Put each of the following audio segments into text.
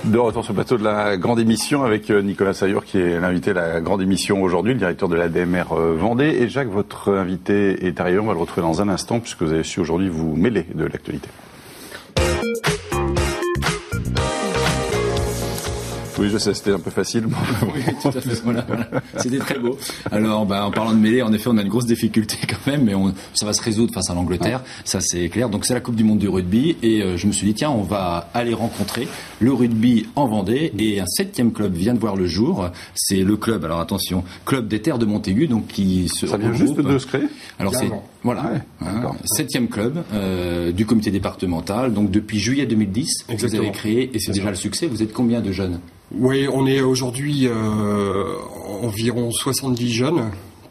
De retour sur le plateau de la grande émission avec Nicolas Saillur qui est l'invité de la grande émission aujourd'hui, le directeur de l'ADMR Vendée. Et Jacques, votre invité est arrivé, on va le retrouver dans un instant puisque vous avez su aujourd'hui vous mêler de l'actualité. Oui, je sais, c'était un peu facile. Oui, tout à fait. Voilà. C'était très beau. Alors, en parlant de mêlée, en effet, on a une grosse difficulté quand même, mais ça va se résoudre face à l'Angleterre. Ça, c'est clair. Donc, c'est la Coupe du Monde du rugby. Et je me suis dit, tiens, on va aller rencontrer le rugby en Vendée. Et un 7e club vient de voir le jour. C'est le club, alors attention, Club des Terres de Montaigu, donc qui se Ça vient juste de se créer. Alors, c'est, voilà, ouais, 7e club du comité départemental. Donc, depuis juillet 2010, Exactement. Vous avez créé, et c'est déjà le succès. Vous êtes combien de jeunes ? Oui, on est aujourd'hui environ 70 jeunes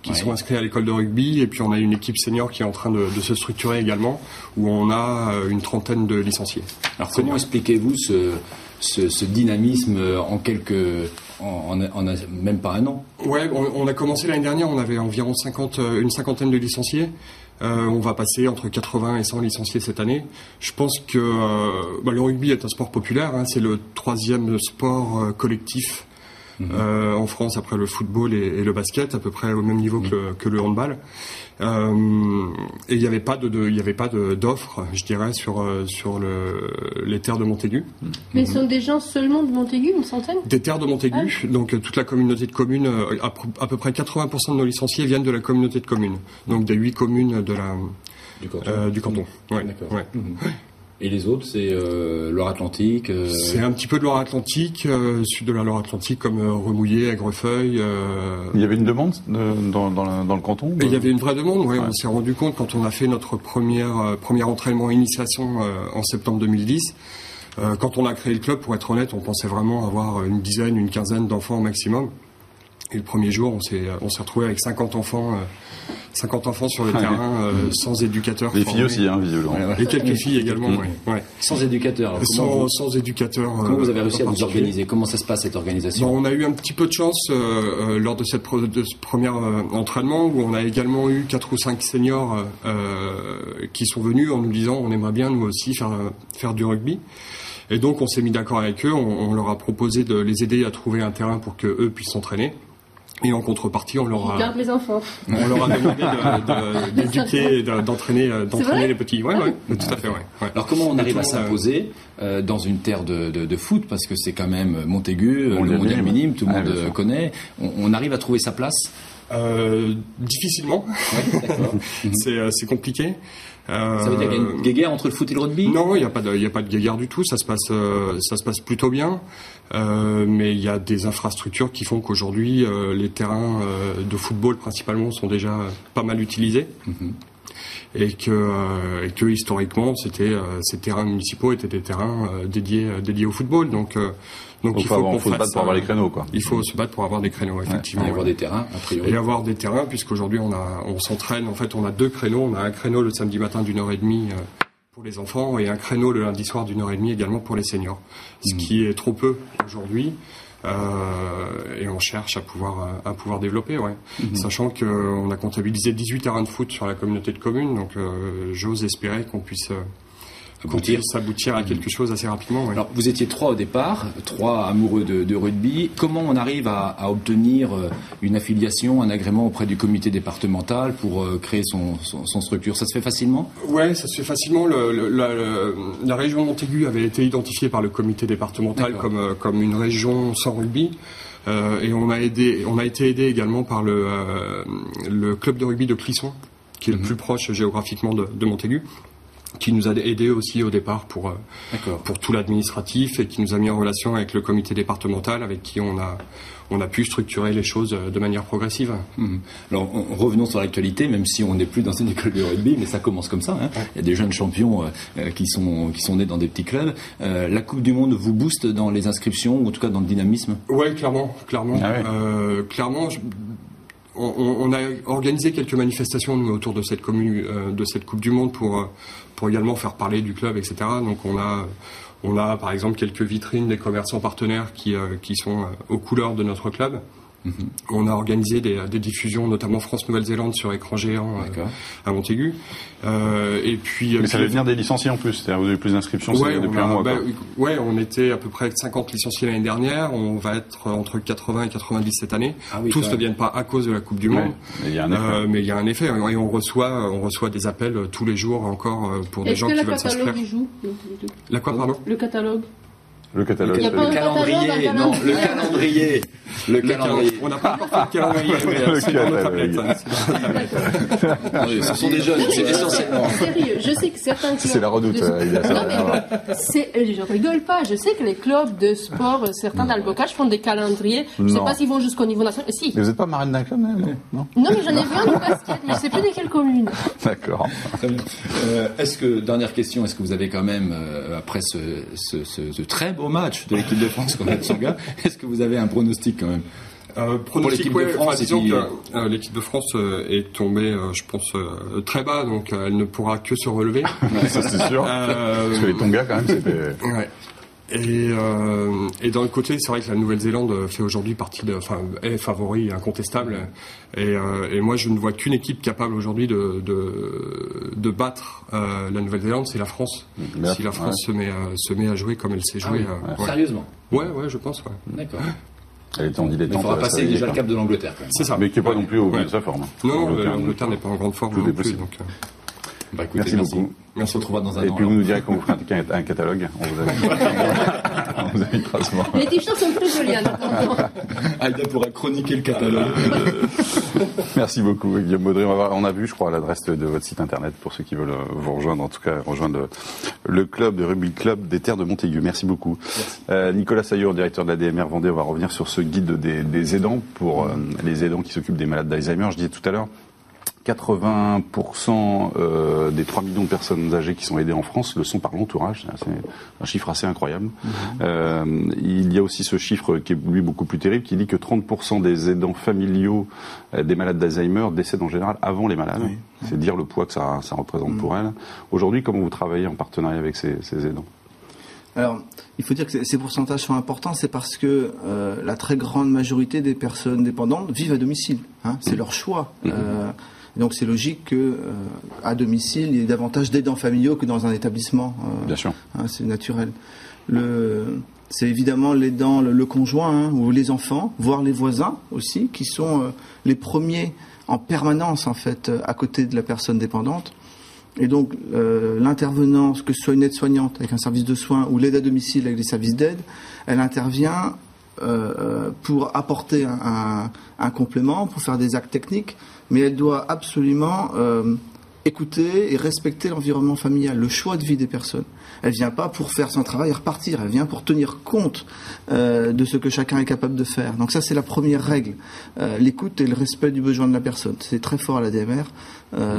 qui sont inscrits à l'école de rugby, et puis on a une équipe senior qui est en train de se structurer également, où on a une trentaine de licenciés. Alors comment expliquez-vous ce dynamisme en même pas un an? Ouais, on a commencé l'année dernière, on avait environ une cinquantaine de licenciés. On va passer entre 80 et 100 licenciés cette année. Je pense que le rugby est un sport populaire, hein, c'est le 3e sport collectif en France après le football et le basket, à peu près au même niveau que le handball. Et il n'y avait pas d'offre, je dirais, sur les terres de Montaigu. Mais ce sont des gens seulement de Montaigu, une centaine? Des terres de Montaigu, donc toute la communauté de communes, à peu près 80% de nos licenciés viennent de la communauté de communes, donc des 8 communes du canton. Ouais. D'accord. Ouais. Et les autres, c'est Loire-Atlantique C'est un petit peu de Loire-Atlantique, sud de la Loire-Atlantique, comme Remouillé, Aigrefeuille. Il y avait une demande dans le canton Il y avait une vraie demande, oui. Ouais. On s'est rendu compte quand on a fait notre premier entraînement initiation en septembre 2010. Quand on a créé le club, pour être honnête, on pensait vraiment avoir une quinzaine d'enfants au maximum. Et le premier jour, on s'est retrouvé avec 50 enfants sur le terrain, sans éducateur. Les filles aussi, visiblement. Et quelques filles également, ouais. Sans éducateur. Sans éducateur. Comment vous avez réussi à vous organiser? Comment ça se passe, cette organisation? On a eu un petit peu de chance lors de ce premier entraînement, où on a également eu 4 ou 5 seniors qui sont venus en nous disant on aimerait bien nous aussi faire du rugby. Et donc on s'est mis d'accord avec eux, on leur a proposé de les aider à trouver un terrain pour qu'eux puissent s'entraîner. Et en contrepartie, on leur a demandé d'éduquer et d'entraîner les petits. Ouais, tout à fait, ouais. Alors comment on arrive à s'imposer dans une terre de foot, parce que c'est quand même Montaigu, le mondial minime, tout le monde connaît. On arrive à trouver sa place? Difficilement. Ouais, d'accord. C'est compliqué. Ça veut dire qu'il y a une guéguerre entre le foot et le rugby? Non, il n'y a pas de guéguerre du tout. Ça se passe plutôt bien. Mais il y a des infrastructures qui font qu'aujourd'hui, les terrains de football principalement sont déjà pas mal utilisés. Et que historiquement, ces terrains municipaux étaient des terrains dédiés au football. Donc il faut se battre pour avoir les créneaux, quoi. Il faut se battre pour avoir des créneaux, effectivement. Et avoir des terrains, a priori. Et avoir des terrains, puisqu'aujourd'hui on s'entraîne. En fait, on a 2 créneaux. On a un créneau le samedi matin d'1h30 pour les enfants, et un créneau le lundi soir d'1h30 également pour les seniors. Ce qui est trop peu aujourd'hui. Et on cherche à pouvoir développer, sachant qu'on a comptabilisé 18 terrains de foot sur la communauté de communes, donc j'ose espérer qu'on puisse s'aboutir à quelque chose assez rapidement. Ouais. Alors vous étiez 3 au départ, 3 amoureux de rugby. Comment on arrive à obtenir une affiliation, un agrément auprès du comité départemental pour créer son structure? Ça se fait facilement? Ouais, ça se fait facilement. La région Montaigu avait été identifiée par le comité départemental comme une région sans rugby. Et on a été aidé également par le club de rugby de Clisson, qui est le plus proche géographiquement de Montaigu, qui nous a aidé aussi au départ pour tout l'administratif, et qui nous a mis en relation avec le comité départemental, avec qui on a pu structurer les choses de manière progressive. Alors revenons sur l'actualité, même si on n'est plus dans une école de rugby, mais ça commence comme ça. Il y a des jeunes champions qui sont nés dans des petits clubs. La Coupe du Monde vous booste dans les inscriptions, ou en tout cas dans le dynamisme? Ouais, clairement. Clairement. On a organisé quelques manifestations autour de cette Coupe du Monde pour également faire parler du club, etc. Donc on a par exemple quelques vitrines des commerçants partenaires qui sont aux couleurs de notre club. On a organisé des diffusions, notamment France-Nouvelle-Zélande sur écran géant à Montaigu. Et puis, mais ça va devenir des licenciés en plus, c'est-à-dire vous avez plus d'inscriptions depuis un mois. On était à peu près 50 licenciés l'année dernière, on va être entre 80 et 90 cette année. Tous ne viennent pas à cause de la Coupe du Monde, mais il y a un effet. Et on reçoit des appels tous les jours encore pour des gens qui veulent s'inscrire. Est-ce que le catalogue y joue? La quoi, pardon? Le catalogue. Le catalogue. Le calendrier, non, le calendrier. Le calendrier. On n'a pas encore fait le calendrier, mais c'est dans notre tablette. Ce sont des jeunes, c'est essentiellement. Sérieux, je sais que certains clubs... C'est la redoute. Je rigole pas, je sais que les clubs de sport, certains dans le bocage font des calendriers. Je ne sais pas s'ils vont jusqu'au niveau national. Si. Mais vous n'êtes pas marraine d'un club, non? Non, mais j'en ai vu un au basket, mais je ne sais plus de quelle commune. D'accord. Très bien. Dernière question, est-ce que vous avez quand même, après ce très beau match de l'équipe de France contre la Tsonga, est-ce que vous avez un pronostic quand même? Pour l'équipe de France, disons que l'équipe de France est tombée, je pense, très bas, donc elle ne pourra que se relever. Ça c'est sûr. Parce que les Tonga quand même, c'était... Ouais. Et dans le côté, c'est vrai que la Nouvelle-Zélande fait aujourd'hui partie est favori incontestable. Et moi, je ne vois qu'une équipe capable aujourd'hui de battre la Nouvelle-Zélande, c'est la France. Si la France se met à jouer comme elle sait jouer. Sérieusement? Ouais, je pense. Ouais. D'accord. Elle est en dilettante. Il faudra passer déjà le cap de l'Angleterre quand même. C'est ça. Mais qui n'est pas non plus au bout de sa forme. Non, l'Angleterre n'est pas en grande forme non plus. Donc, écoutez, merci beaucoup. On se retrouvera dans un an. Et puis vous nous direz quand vous ferez un catalogue. On vous invitera ce moment. Les t-shirts sont plus jolis. Aïda pourra chroniquer le catalogue. Merci beaucoup, Guillaume Baudry. On a vu, je crois, l'adresse de votre site internet pour ceux qui veulent vous rejoindre, en tout cas rejoindre le club de rugby club des Terres de Montaigu. Merci beaucoup. Nicolas Saillot, directeur de la DMR Vendée, on va revenir sur ce guide des aidants pour les aidants qui s'occupent des malades d'Alzheimer. Je disais tout à l'heure, 80% des 3 millions de personnes âgées qui sont aidées en France le sont par l'entourage. C'est un chiffre assez incroyable. Il y a aussi ce chiffre qui est lui beaucoup plus terrible, qui dit que 30% des aidants familiaux des malades d'Alzheimer décèdent en général avant les malades. Oui. C'est dire le poids que ça représente pour elles. Aujourd'hui, comment vous travaillez en partenariat avec ces aidants? Alors, il faut dire que ces pourcentages sont importants, c'est parce que la très grande majorité des personnes dépendantes vivent à domicile. C'est leur choix. Donc c'est logique que à domicile, il y ait davantage d'aidants familiaux que dans un établissement. Bien sûr. C'est naturel. C'est évidemment l'aidant, le conjoint ou les enfants, voire les voisins aussi, qui sont les premiers en permanence en fait à côté de la personne dépendante. Et donc l'intervenant, que ce soit une aide-soignante avec un service de soins ou l'aide à domicile avec des services d'aide, elle intervient pour apporter un complément, pour faire des actes techniques, mais elle doit absolument écouter et respecter l'environnement familial, le choix de vie des personnes. Elle ne vient pas pour faire son travail et repartir, elle vient pour tenir compte de ce que chacun est capable de faire. Donc ça, c'est la première règle, l'écoute et le respect du besoin de la personne. C'est très fort à la DMR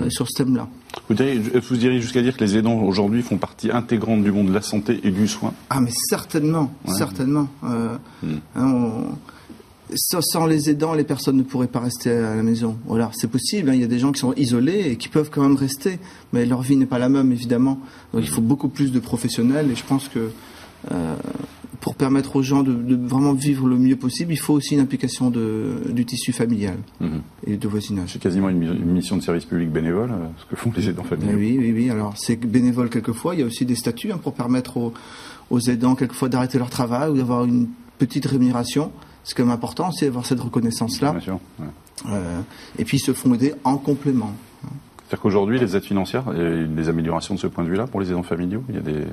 sur ce thème-là. Vous diriez jusqu'à dire que les aidants aujourd'hui font partie intégrante du monde de la santé et du soin? Ah mais certainement, certainement. Sans les aidants, les personnes ne pourraient pas rester à la maison. Voilà, c'est possible, il y a des gens qui sont isolés et qui peuvent quand même rester, mais leur vie n'est pas la même, évidemment. Donc il faut beaucoup plus de professionnels, et je pense que pour permettre aux gens de vraiment vivre le mieux possible, il faut aussi une implication du tissu familial et de voisinage. C'est quasiment une mission de service public bénévole, ce que font les aidants familiaux. Oui. Alors c'est bénévole quelquefois, il y a aussi des statuts pour permettre aux aidants quelquefois d'arrêter leur travail ou d'avoir une petite rémunération. C'est quand même important, c'est d'avoir cette reconnaissance-là. Bien sûr. Ouais. Et puis, ils se font aider en complément. C'est-à-dire qu'aujourd'hui, les aides financières, il y a des améliorations de ce point de vue-là pour les aidants familiaux? Il y a des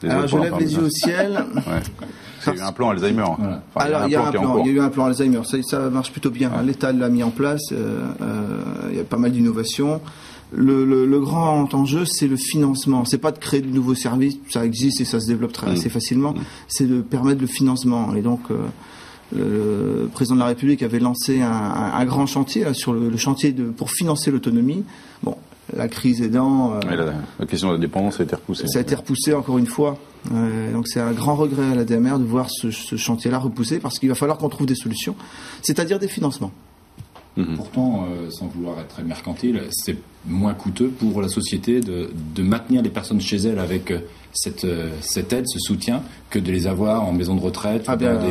Alors, je lève les yeux au ciel. Il y a eu un plan Alzheimer. Voilà. Alors, il y a eu un plan Alzheimer. Ça marche plutôt bien. L'État l'a mis en place. Il y a pas mal d'innovations. Le grand enjeu, c'est le financement. C'est pas de créer de nouveaux services, ça existe et ça se développe assez facilement. C'est de permettre le financement. Et donc, le président de la République avait lancé un grand chantier sur le chantier pour financer l'autonomie. Bon, la crise aidant. La question de la dépendance a été repoussée. Ça a été repoussé encore une fois. Donc c'est un grand regret à la DMR de voir ce chantier-là repoussé, parce qu'il va falloir qu'on trouve des solutions, c'est-à-dire des financements. Pourtant, sans vouloir être très mercantile, c'est moins coûteux pour la société de maintenir les personnes chez elles avec cette aide, ce soutien, que de les avoir en maison de retraite ou dans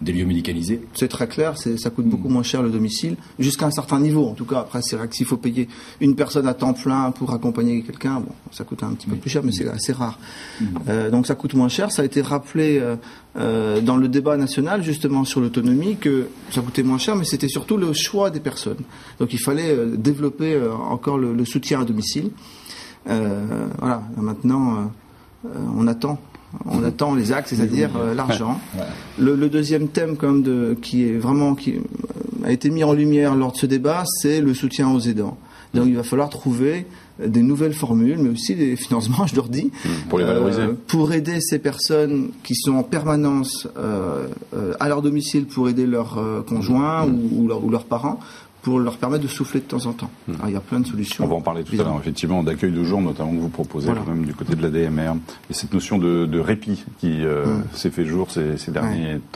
des lieux médicalisés. C'est très clair, ça coûte beaucoup moins cher le domicile, jusqu'à un certain niveau en tout cas. Après, c'est vrai que s'il faut payer une personne à temps plein pour accompagner quelqu'un, bon, ça coûte un petit peu plus cher, mais c'est assez rare. Donc ça coûte moins cher. Ça a été rappelé dans le débat national justement sur l'autonomie que ça coûtait moins cher, mais c'était surtout le choix des personnes. Donc il fallait développer encore le soutien à domicile. Voilà, maintenant on attend les actes, c'est-à-dire l'argent. Le deuxième thème quand même qui a été mis en lumière lors de ce débat, c'est le soutien aux aidants. Donc il va falloir trouver des nouvelles formules, mais aussi des financements, je leur dis, pour les valoriser, pour aider ces personnes qui sont en permanence à leur domicile, pour aider leurs conjoints ou leurs parents, pour leur permettre de souffler de temps en temps. Alors, il y a plein de solutions. On va en parler tout à l'heure, effectivement, d'accueil de jour, notamment, que vous proposez quand même du côté de la DMR. Et cette notion de répit qui s'est fait jour ces derniers temps.